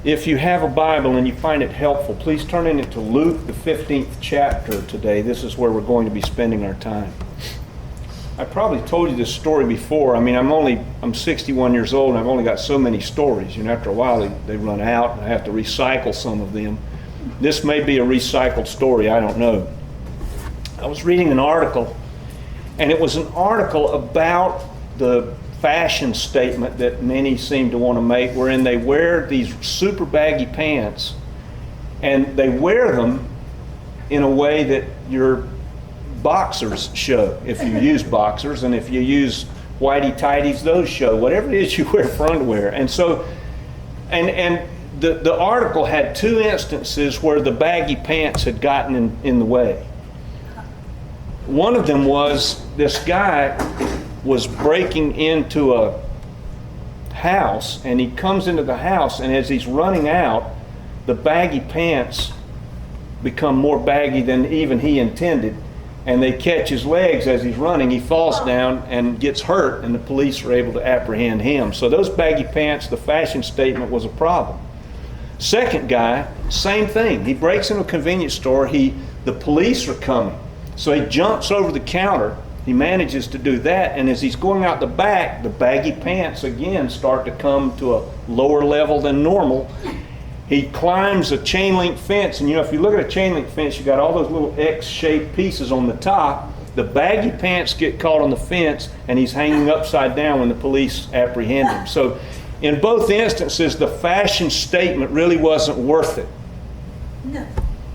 If you have a Bible and you find it helpful, please turn in it to Luke, the 15th chapter today. This is where we're going to be spending our time. I probably told you this story before. I mean, I'm 61 years old and I've only got so many stories. You know, after a while they run out and I have to recycle some of them. This may be a recycled story, I don't know. I was reading an article, and it was an article about the fashion statement that many seem to want to make, wherein they wear these super baggy pants, and they wear them in a way that your boxers show, if you use boxers, and if you use whitey tighties, those show, whatever it is you wear for underwear. And so, and the article had two instances where the baggy pants had gotten in the way. One of them was this guy was breaking into a house, and he comes into the house, and as he's running out, the baggy pants become more baggy than even he intended, and they catch his legs as he's running. He falls down and gets hurt, and the police are able to apprehend him. So those baggy pants, the fashion statement was a problem. Second guy, same thing. He breaks into a convenience store. The police are coming. So he jumps over the counter. He manages to do that, and as he's going out the back, the baggy pants again start to come to a lower level than normal. He climbs a chain link fence, and you know, if you look at a chain link fence, you got all those little X-shaped pieces on the top. The baggy pants get caught on the fence, and he's hanging upside down when the police apprehend him. So in both instances, the fashion statement really wasn't worth it.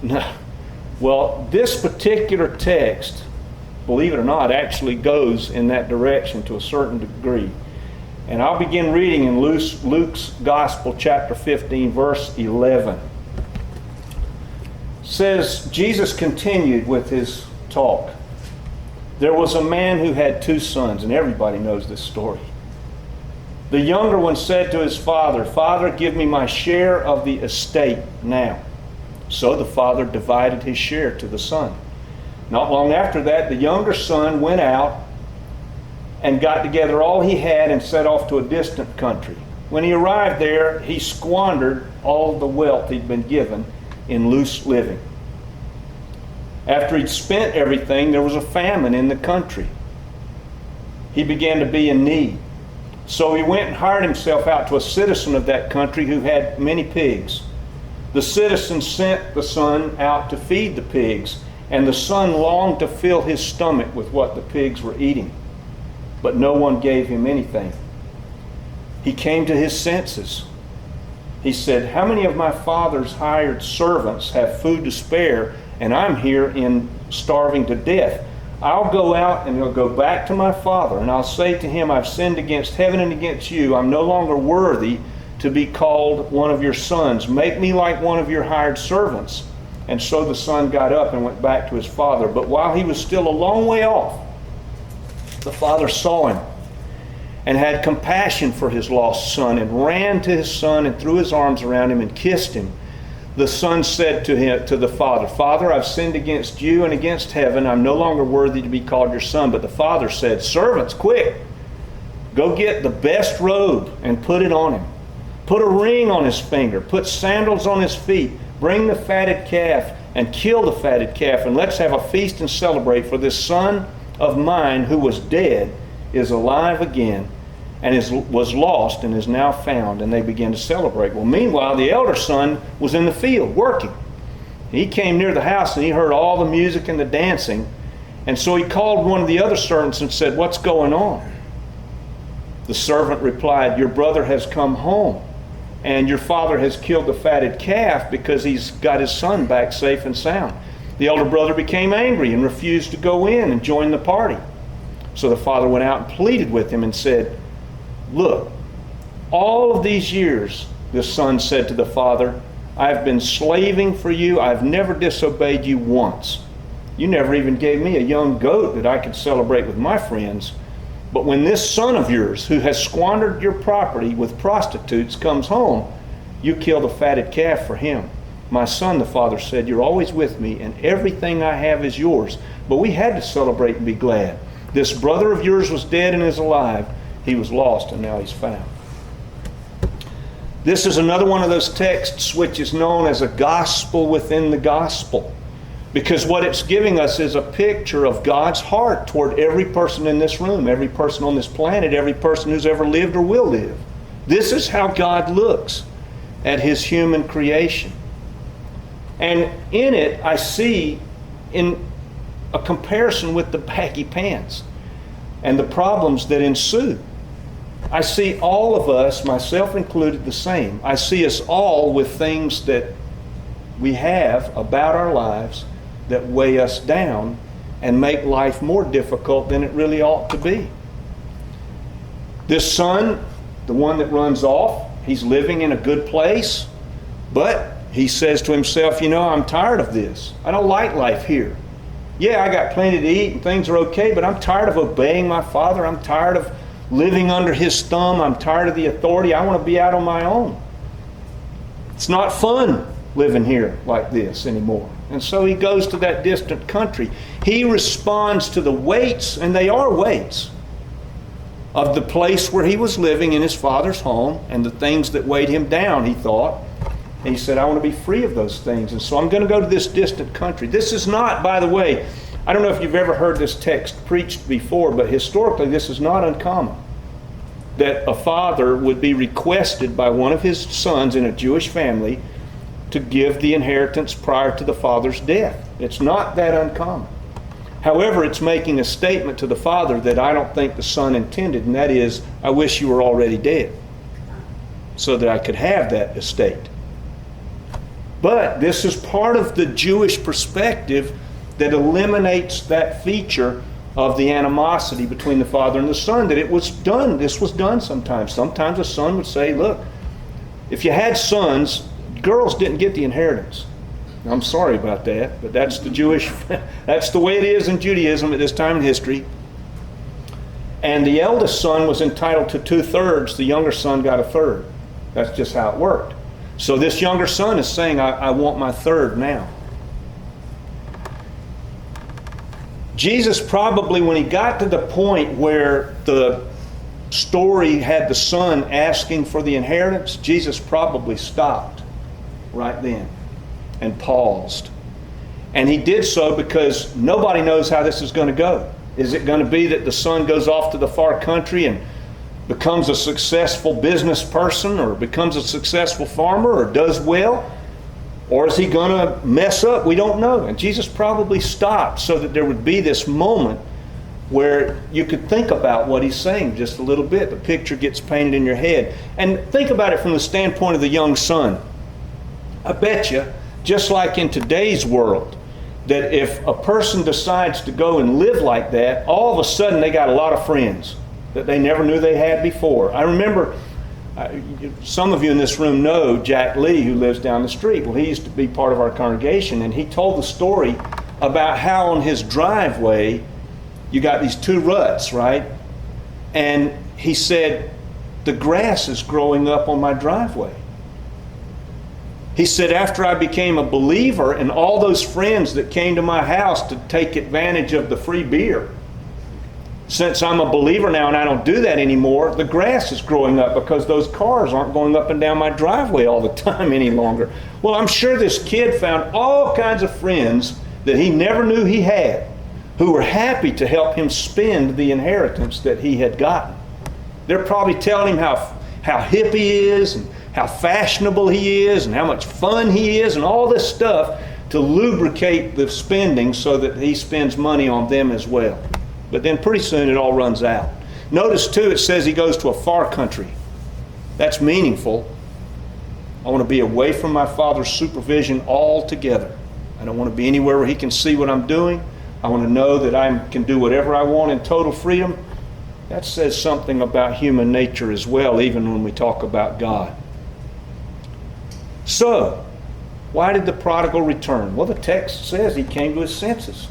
No. Well, this particular text, believe it or not, actually goes in that direction to a certain degree. And I'll begin reading in Luke's Gospel, chapter 15, verse 11. It says, Jesus continued with his talk. There was a man who had two sons, and everybody knows this story. The younger one said to his father, "Father, give me my share of the estate now." So the father divided his share to the son. Not long after that, the younger son went out and got together all he had and set off to a distant country. When he arrived there, he squandered all the wealth he'd been given in loose living. After he'd spent everything, there was a famine in the country. He began to be in need. So he went and hired himself out to a citizen of that country who had many pigs. The citizen sent the son out to feed the pigs, and the son longed to fill his stomach with what the pigs were eating, but no one gave him anything. He came to his senses. He said, "How many of my father's hired servants have food to spare, and I'm here starving to death? I'll go out and I'll go back to my father, and I'll say to him, I've sinned against heaven and against you. I'm no longer worthy to be called one of your sons. Make me like one of your hired servants." And so the son got up and went back to his father. But while he was still a long way off, the father saw him and had compassion for his lost son, and ran to his son and threw his arms around him and kissed him. The son said to the father, "Father, I've sinned against you and against heaven. I'm no longer worthy to be called your son." But the father said, "Servants, quick, go get the best robe and put it on him. Put a ring on his finger, put sandals on his feet, bring the fatted calf and kill the fatted calf, and let's have a feast and celebrate, for this son of mine who was dead is alive again, and was lost and is now found." And they began to celebrate. Well, meanwhile, the elder son was in the field working. He came near the house and he heard all the music and the dancing, and so he called one of the other servants and said, "What's going on?" The servant replied, "Your brother has come home, and your father has killed the fatted calf because he's got his son back safe and sound." The elder brother became angry and refused to go in and join the party. So the father went out and pleaded with him and said, "Look, all of these years," the son said to the father, "I've been slaving for you. I've never disobeyed you once. You never even gave me a young goat that I could celebrate with my friends. But when this son of yours, who has squandered your property with prostitutes, comes home, you kill the fatted calf for him." "My son," the father said, "you're always with me, and everything I have is yours. But we had to celebrate and be glad. This brother of yours was dead and is alive. He was lost, and now he's found." This is another one of those texts which is known as a gospel within the gospel. Because what it's giving us is a picture of God's heart toward every person in this room, every person on this planet, every person who's ever lived or will live. This is how God looks at His human creation. And in it, I see in a comparison with the baggy pants and the problems that ensue. I see all of us, myself included, the same. I see us all with things that we have about our lives that weigh us down and make life more difficult than it really ought to be. This son, the one that runs off, he's living in a good place, but he says to himself, I'm tired of this. I don't like life here. Yeah, I got plenty to eat and things are okay, but I'm tired of obeying my father. I'm tired of living under his thumb. I'm tired of the authority. I want to be out on my own. It's not fun living here like this anymore. And so he goes to that distant country. He responds to the weights, and they are weights, of the place where he was living in his father's home and the things that weighed him down, he thought. And he said, I want to be free of those things. And so I'm going to go to this distant country. This is not, by the way, I don't know if you've ever heard this text preached before, but historically this is not uncommon. That a father would be requested by one of his sons in a Jewish family to give the inheritance prior to the father's death. It's not that uncommon. However, it's making a statement to the father that I don't think the son intended, and that is, I wish you were already dead so that I could have that estate. But this is part of the Jewish perspective that eliminates that feature of the animosity between the father and the son, that it was done. This was done sometimes. Sometimes a son would say, look, if you had sons, girls didn't get the inheritance. I'm sorry about that, but that's that's the way it is in Judaism at this time in history. And the eldest son was entitled to 2/3, the younger son got 1/3. That's just how it worked. So this younger son is saying, I want my 1/3 now. Jesus probably, when he got to the point where the story had the son asking for the inheritance, Jesus probably stopped right then and paused. And he did so because nobody knows how this is going to go. Is it going to be that the son goes off to the far country and becomes a successful business person, or becomes a successful farmer, or does well? Or is he going to mess up? We don't know. And Jesus probably stopped so that there would be this moment where you could think about what he's saying just a little bit. The picture gets painted in your head. And think about it from the standpoint of the young son. I bet you, just like in today's world, that if a person decides to go and live like that, all of a sudden they got a lot of friends that they never knew they had before. I remember, some of you in this room know Jack Lee, who lives down the street. Well, he used to be part of our congregation, and he told the story about how on his driveway you got these two ruts, right? And he said, the grass is growing up on my driveway. He said, after I became a believer and all those friends that came to my house to take advantage of the free beer, since I'm a believer now and I don't do that anymore, the grass is growing up because those cars aren't going up and down my driveway all the time any longer. Well, I'm sure this kid found all kinds of friends that he never knew he had who were happy to help him spend the inheritance that he had gotten. They're probably telling him how hip he is and how fashionable he is and how much fun he is and all this stuff to lubricate the spending so that he spends money on them as well. But then pretty soon it all runs out. Notice too, it says he goes to a far country. That's meaningful. I want to be away from my father's supervision altogether. I don't want to be anywhere where he can see what I'm doing. I want to know that I can do whatever I want in total freedom. That says something about human nature as well, even when we talk about God. So, why did the prodigal return? Well, the text says he came to his senses.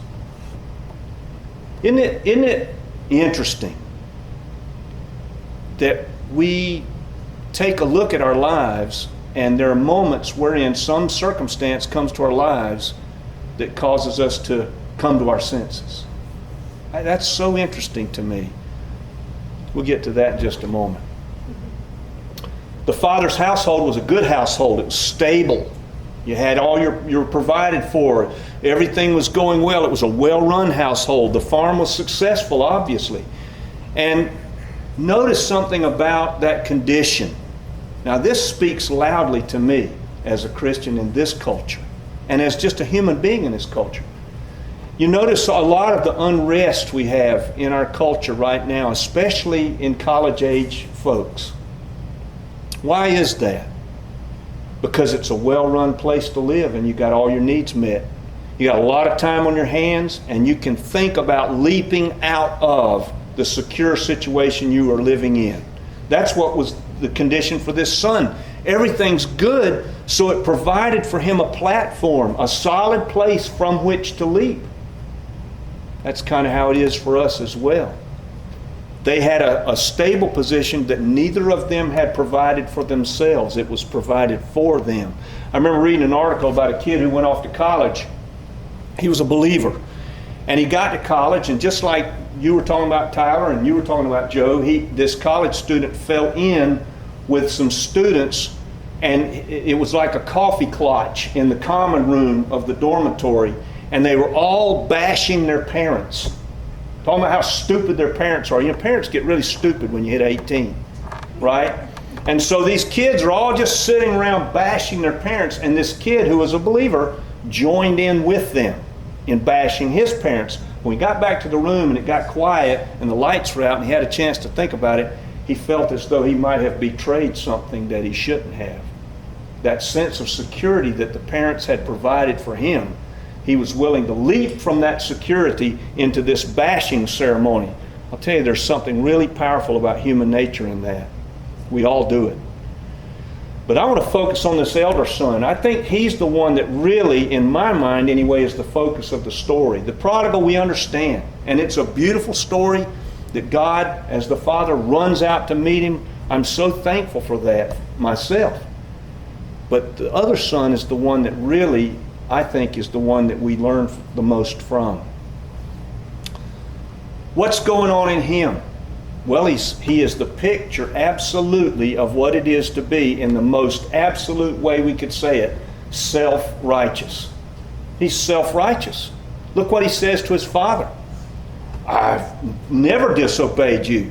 Isn't it interesting that we take a look at our lives and there are moments wherein some circumstance comes to our lives that causes us to come to our senses? That's so interesting to me. We'll get to that in just a moment. The father's household was a good household. It was stable. You had all you were provided for. Everything was going well. It was a well-run household. The farm was successful, obviously. And notice something about that condition. Now, this speaks loudly to me as a Christian in this culture and as just a human being in this culture. You notice a lot of the unrest we have in our culture right now, especially in college-age folks. Why is that? Because it's a well-run place to live and you got all your needs met. You got a lot of time on your hands and you can think about leaping out of the secure situation you are living in. That's what was the condition for this son. Everything's good, so it provided for him a platform, a solid place from which to leap. That's kind of how it is for us as well. They had a stable position that neither of them had provided for themselves. It was provided for them. I remember reading an article about a kid who went off to college. He was a believer. And he got to college, and just like you were talking about Tyler and you were talking about Joe, this college student fell in with some students, and it was like a coffee clutch in the common room of the dormitory, and they were all bashing their parents. Talking about how stupid their parents are. You know, parents get really stupid when you hit 18, right? And so these kids are all just sitting around bashing their parents, and this kid who was a believer joined in with them in bashing his parents. When he got back to the room and it got quiet and the lights were out and he had a chance to think about it, he felt as though he might have betrayed something that he shouldn't have. That sense of security that the parents had provided for him, he was willing to leap from that security into this bashing ceremony. I'll tell you, there's something really powerful about human nature in that. We all do it. But I want to focus on this elder son. I think he's the one that really, in my mind anyway, is the focus of the story. The prodigal we understand, and it's a beautiful story that God, as the father, runs out to meet him. I'm so thankful for that myself. But the other son is the one that really, I think, is the one that we learn the most from. What's going on in him? Well, he is the picture absolutely of what it is to be, in the most absolute way we could say it, self-righteous. He's self-righteous. Look what he says to his father. I've never disobeyed you.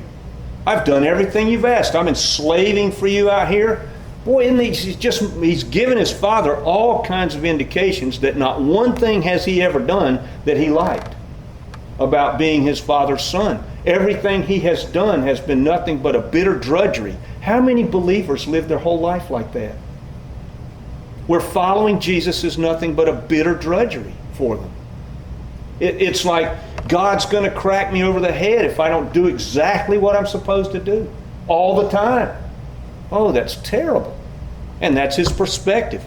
I've done everything you've asked. I'm enslaving for you out here. Boy, isn't he's given his father all kinds of indications that not one thing has he ever done that he liked about being his father's son. Everything he has done has been nothing but a bitter drudgery. How many believers live their whole life like that? Where following Jesus is nothing but a bitter drudgery for them. It's like God's going to crack me over the head if I don't do exactly what I'm supposed to do all the time. Oh, that's terrible. And that's his perspective.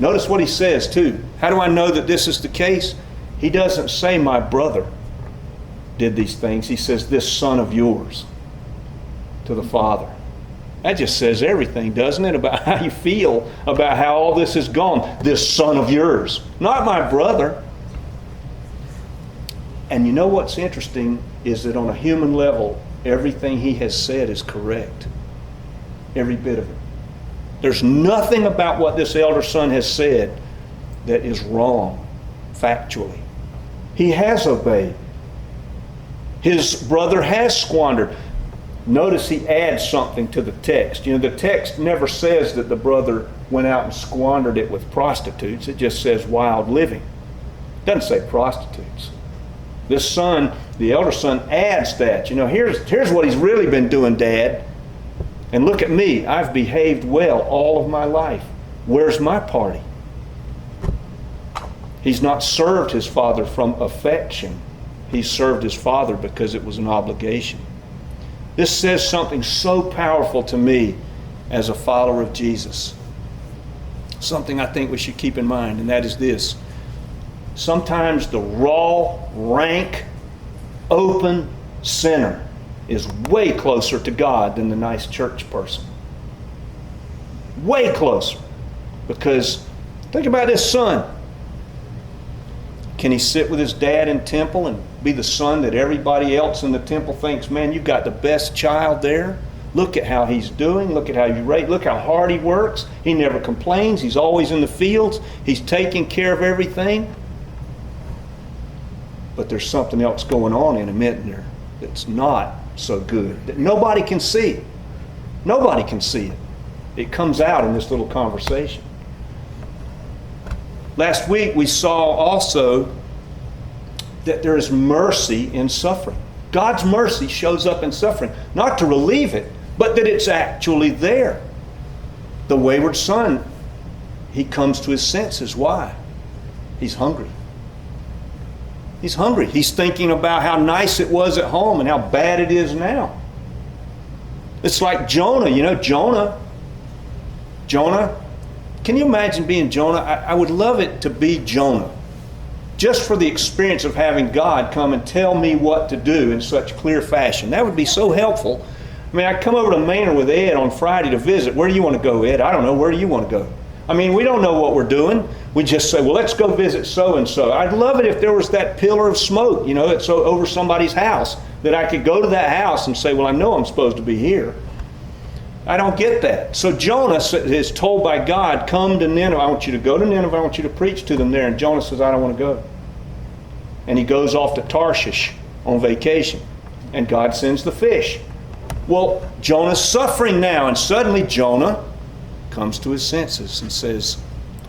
Notice what he says too. How do I know that this is the case? He doesn't say my brother did these things. He says this son of yours to the father. That just says everything, doesn't it, about how you feel about how all this has gone. This son of yours, not my brother. And you know what's interesting is that on a human level, everything he has said is correct. Every bit of it. There's nothing about what this elder son has said that is wrong, factually. He has obeyed. His brother has squandered. Notice he adds something to the text. You know, the text never says that the brother went out and squandered it with prostitutes. It just says wild living. It doesn't say prostitutes. This son, the elder son, adds that. You know, here's what he's really been doing, Dad. And look at me. I've behaved well all of my life. Where's my party? He's not served his father from affection. He served his father because it was an obligation. This says something so powerful to me as a follower of Jesus. Something I think we should keep in mind, and that is this. Sometimes the raw, rank, open sinner is way closer to God than the nice church person. Way closer. Because think about this son. Can he sit with his dad in temple and be the son that everybody else in the temple thinks, man, you've got the best child there? Look at how he's doing. Look at how you rate. Look how hard he works. He never complains. He's always in the fields. He's taking care of everything. But there's something else going on in him, isn't there, that's not so good, that nobody can see. Nobody can see it. It comes out in this little conversation. Last week we saw also that there is mercy in suffering. God's mercy shows up in suffering, not to relieve it, but that it's actually there. The wayward son, he comes to his senses. Why? He's hungry. He's hungry. He's thinking about how nice it was at home and how bad it is now. It's like Jonah. You know, Jonah, can you imagine being Jonah? I would love it to be Jonah, just for the experience of having God come and tell me what to do in such clear fashion. That would be so helpful. I mean, I come over to Manor with Ed on Friday to visit. Where do you want to go, Ed? I don't know. Where do you want to go? I mean, we don't know what we're doing. We just say, well, let's go visit so-and-so. I'd love it if there was that pillar of smoke, you know, it's over somebody's house, that I could go to that house and say, well, I know I'm supposed to be here. I don't get that. So Jonah is told by God, come to Nineveh. I want you to go to Nineveh. I want you to preach to them there. And Jonah says, I don't want to go. And he goes off to Tarshish on vacation. And God sends the fish. Well, Jonah's suffering now. And suddenly Jonah comes to his senses and says,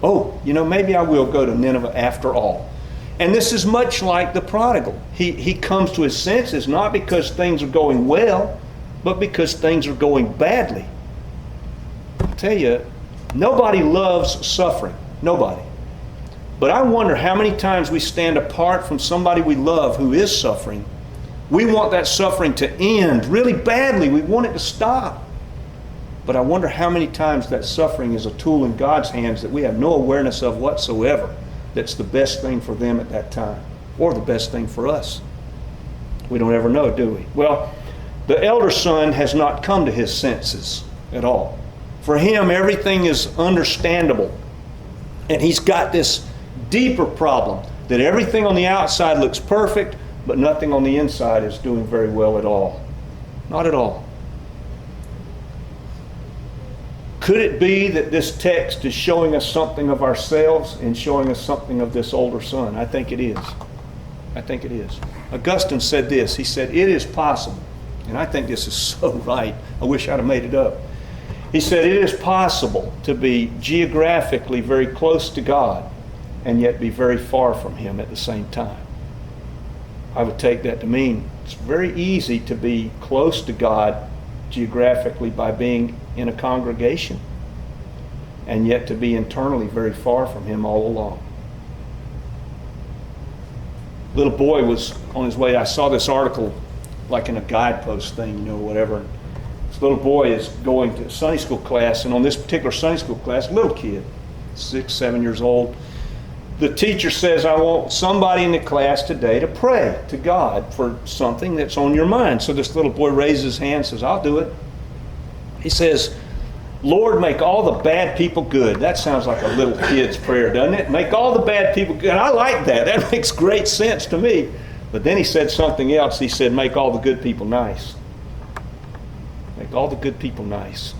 oh, you know, maybe I will go to Nineveh after all. And this is much like the prodigal. He comes to his senses not because things are going well, but because things are going badly. I'll tell you, nobody loves suffering. Nobody. But I wonder how many times we stand apart from somebody we love who is suffering. We want that suffering to end really badly. We want it to stop. But I wonder how many times that suffering is a tool in God's hands that we have no awareness of whatsoever, that's the best thing for them at that time, or the best thing for us. We don't ever know, do we? Well, the elder son has not come to his senses at all. For him, everything is understandable. And he's got this deeper problem, that everything on the outside looks perfect, but nothing on the inside is doing very well at all. Not at all. Could it be that this text is showing us something of ourselves and showing us something of this older son? I think it is. I think it is. Augustine said this. He said, it is possible, and I think this is so right. I wish I'd have made it up. He said, it is possible to be geographically very close to God and yet be very far from Him at the same time. I would take that to mean it's very easy to be close to God geographically by being in a congregation, and yet to be internally very far from Him all along. Little boy was on his way. I saw this article like in a guidepost thing, you know, whatever. This little boy is going to Sunday school class, and on this particular Sunday school class, little kid, 6, 7 years old, the teacher says, I want somebody in the class today to pray to God for something that's on your mind. So this little boy raises his hand and says, I'll do it. He says, Lord, make all the bad people good. That sounds like a little kid's prayer, doesn't it? Make all the bad people good. And I like that. That makes great sense to me. But then he said something else. He said, make all the good people nice. Make all the good people nice.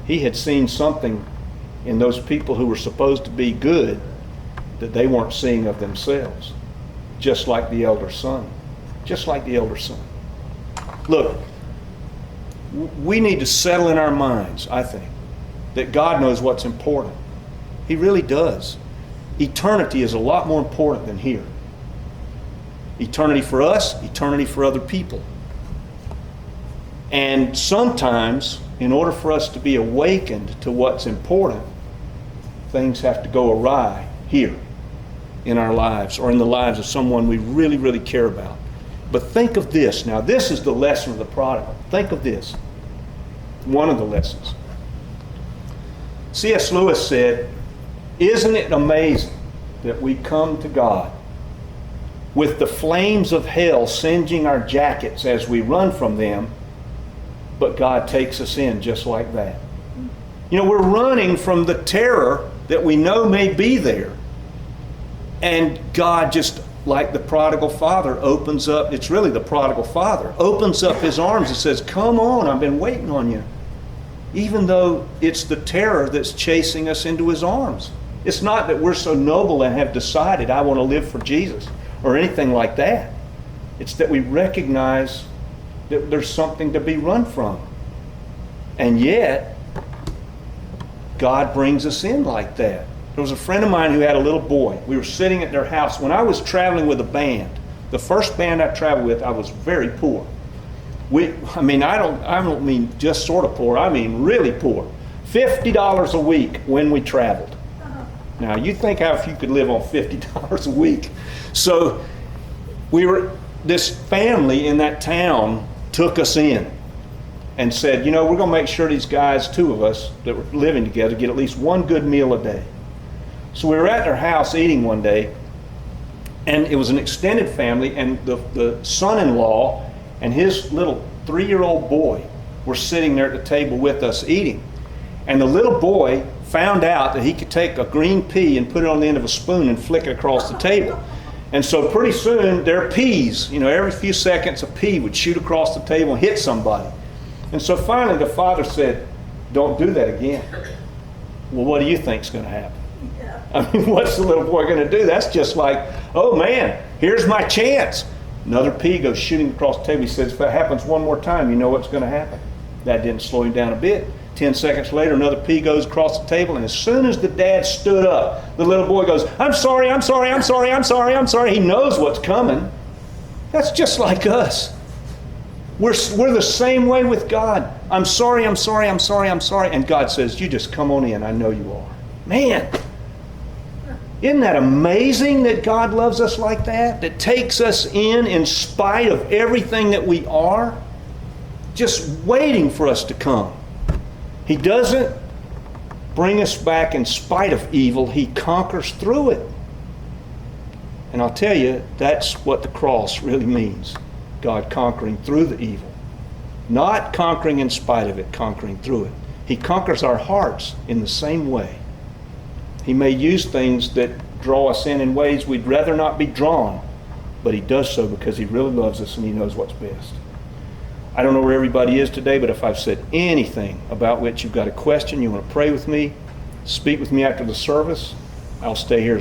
He had seen something in those people who were supposed to be good that they weren't seeing of themselves. Just like the elder son. Just like the elder son. Look, we need to settle in our minds, I think, that God knows what's important. He really does. Eternity is a lot more important than here. Eternity for us, eternity for other people. And sometimes, in order for us to be awakened to what's important, things have to go awry here in our lives, or in the lives of someone we really, really care about. But think of this. Now, this is the lesson of the prodigal. Think of this. One of the lessons. C.S. Lewis said, isn't it amazing that we come to God with the flames of hell singeing our jackets as we run from them, but God takes us in just like that. You know, we're running from the terror that we know may be there, and God just like the prodigal father opens up, it's really the prodigal father, opens up his arms and says, come on, I've been waiting on you. Even though it's the terror that's chasing us into his arms. It's not that we're so noble and have decided I want to live for Jesus or anything like that. It's that we recognize that there's something to be run from. And yet, God brings us in like that. There was a friend of mine who had a little boy. We were sitting at their house. When I was traveling with a band, the first band I traveled with, I was very poor. I don't mean just sort of poor, I mean really poor. $50 a week when we traveled. Now you think how if you could live on $50 a week. So this family in that town took us in and said, we're going to make sure these guys, two of us that were living together, get at least one good meal a day. So we were at their house eating one day, and it was an extended family, and the son-in-law and his little 3-year-old boy were sitting there at the table with us eating. And the little boy found out that he could take a green pea and put it on the end of a spoon and flick it across the table. And so pretty soon their peas, every few seconds a pea would shoot across the table and hit somebody. And so finally the father said, don't do that again. Well, what do you think's going to happen? I mean, what's the little boy going to do? That's just like, oh man, here's my chance. Another pea goes shooting across the table. He says, if that happens one more time, you know what's going to happen. That didn't slow him down a bit. 10 seconds later, another pea goes across the table, and as soon as the dad stood up, the little boy goes, I'm sorry, I'm sorry, I'm sorry, I'm sorry, I'm sorry. He knows what's coming. That's just like us. We're the same way with God. I'm sorry, I'm sorry, I'm sorry, I'm sorry. And God says, you just come on in. I know you are. Man, isn't that amazing that God loves us like that? That takes us in spite of everything that we are, just waiting for us to come. He doesn't bring us back in spite of evil. He conquers through it. And I'll tell you, that's what the cross really means. God conquering through the evil. Not conquering in spite of it, conquering through it. He conquers our hearts in the same way. He may use things that draw us in ways we'd rather not be drawn, but he does so because he really loves us and he knows what's best. I don't know where everybody is today, but if I've said anything about which you've got a question, you want to pray with me, speak with me after the service, I'll stay here